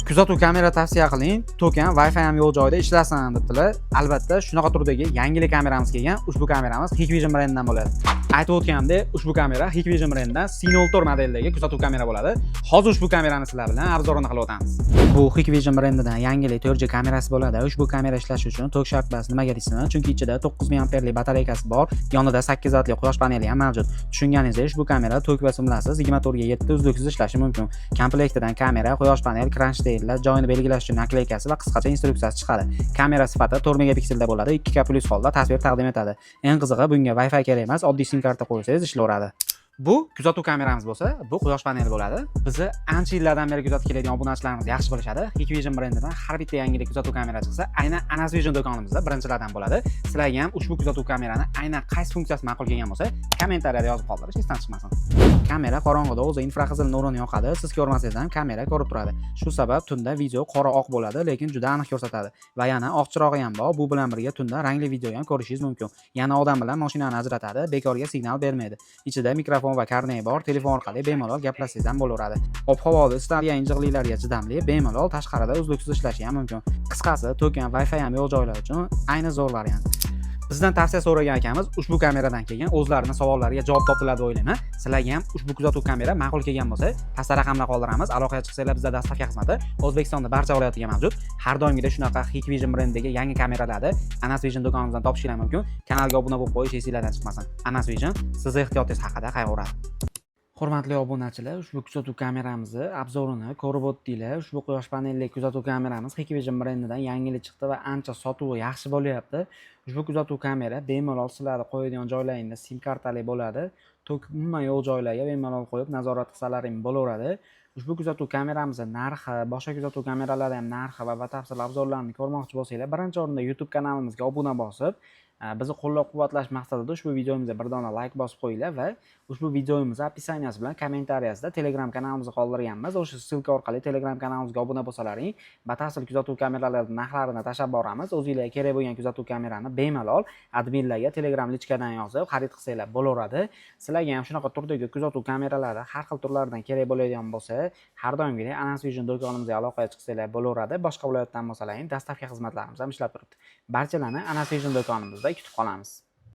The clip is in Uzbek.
Kuzatuv kamera tavsiya qiling. To'kan Wi-Fi ham yo'q joyda ishlasin debdilar. Albatta, shunaqa turdagi yangilik kameramiz kelgan. Ushbu kameramiz Hikvision brendidan bo'ladi. Aytib o'tganimdek, ushbu kamera Hikvision brendidan C04 modeldagi kuzatuv kamera bo'ladi. Hozir ushbu kamerani sizlar bilan obzorini qilib o'tamiz. Bu Hikvision brendidan yangilik 4G kamerasi bo'ladi. Ushbu kamera ishlashi uchun tok shart bas nimaga deysizmi? Chunki ichida 9000 amperlik batareykasi bor, yonida 8 vatli quyosh paneli ham mavjud. Tushunganingizdek, ushbu kamera tok va simlasiz 24 ga 7 uzluksiz ishlashi mumkin. Komplektidan kamera, quyosh panel, kranshtaynlar, joyini belgilash uchun nakleykasi va qisqacha instruksiyasi chiqadi. Kamera sifati 4 megapikselda bo'ladi, 2K+ holda tasvir taqdim etadi. Eng qizig'i, bunga Wi-Fi kerak emas, oddiy sim karta qo'ysangiz ishlaveradi. Bu kuzatuv kameramiz bo'lsa, bu quyosh paneli bo'ladi. Bizni ancha yillardan beri kuzatib keladigan obunachilarimiz yaxshi bilishadi. Hikvision brendidan har bitta yangilik kuzatuv kamera chiqsa, aynan Anasvision do'konimizda birinchilardan bo'ladi. Sizlarga ham ushbu kuzatuv kamerani aynan qaysi funksiyasi ma'qul kelgan bo'lsa, kommentariyada yozib qoldirish esdan chiqmasin. Kamera qorong'ida o'zi infraqizil nurini yoqadi. Siz ko'rmasangiz ham kamera ko'rib turadi. Shu sabab tunda video qora oq bo'ladi, lekin juda aniq ko'rsatadi. Va yana oq chirog'i ham bor. Bu bilan birga tunda rangli video ham ko'rishingiz mumkin. Yana odam bilan mashinani ajratadi, bekorga signal bermaydi. Ichida mikrofon va karnet bor, telefon orqali bemalol gaplashsangiz ham bo'laveradi. Ob-havoda istalgan injiqliklarga chidamli, bemalol tashqarida uzluksiz ishlashi ham mumkin. Qisqasi, to'kan Wi-Fi ham yo'q joylar uchun ayni zo'r variant. Bizdan tavsiya so'ragan akamiz ushbu kameradan kelgan o'zlarining savollariga javob topdilar deb o'ylayman. Sizlarga ham ushbu kuzatuv kamera ma'qul kelgan bo'lsa, pastda raqamlar qoldiramiz. Aloqaga chiqsanglar bizda dastavka xizmati O'zbekistonda barcha viloyatlarda mavjud. Har doimgidek shunaqa Hikvision brendidagi yangi kameralarni Anasvision do'konimizdan topishingiz mumkin. Kanalga obuna bo'lib qo'yish esingizdan chiqmasin. Anasvision sizni ehtiyotingiz haqida qayg'uradi. Hurmatli obunachilar, ushbu kuzatuv kameramizni obzorini ko'rib o'tdinglar. Ushbu quyosh panelli kuzatuv kameramiz Hikvision brendidan yangilik chiqdi va ancha sotuvi yaxshi bo'lyapti. Ushbu kuzatuv kamera bemalol sizlarni qo'yadigan joylaringizda sim kartali bo'ladi. Tok umuman yo'q joylarga bemalol qo'yib nazorat qilsalaring bo'laveradi. Ushbu kuzatuv kameramizning narxi, boshqa kuzatuv kameralarning ham narxi va batafsil obzorlarini ko'rmoqchi bo'lsanglar, birinchi o'rinda YouTube kanalimizga obuna bosib, bizni qo'llab-quvvatlash maqsadida ushbu videomizga bir dona like bosib qo'yinglar va ushbu videomiz opisiyaniyasi bilan kommentariyasida Telegram kanalimizni qoldirganmiz. O'sha ssilka orqali Telegram kanalimizga obuna bo'lsalaring, batafsil kuzatuv kameralarining narxlarini tashlab boramiz. O'zingizlarga kerak bo'lgan kuzatuv kamerani bemalol adminlarga Telegram lichkadan yozib xarid qilsanglar bo'laveradi. Sizlarga ham shunaqa turdagi kuzatuv kameralari har xil turlardan kerak bo'ladigan bo'lsa, har doimgidek Anasvision do'konimizga aloqaga chiqsanglar bo'laveradi. Boshqa viloyatdan bo'lsalaring, dastavka xizmatlarimiz ham ishlab turibdi. Barchalarni Anasvision do'konimizda kutib qolamiz.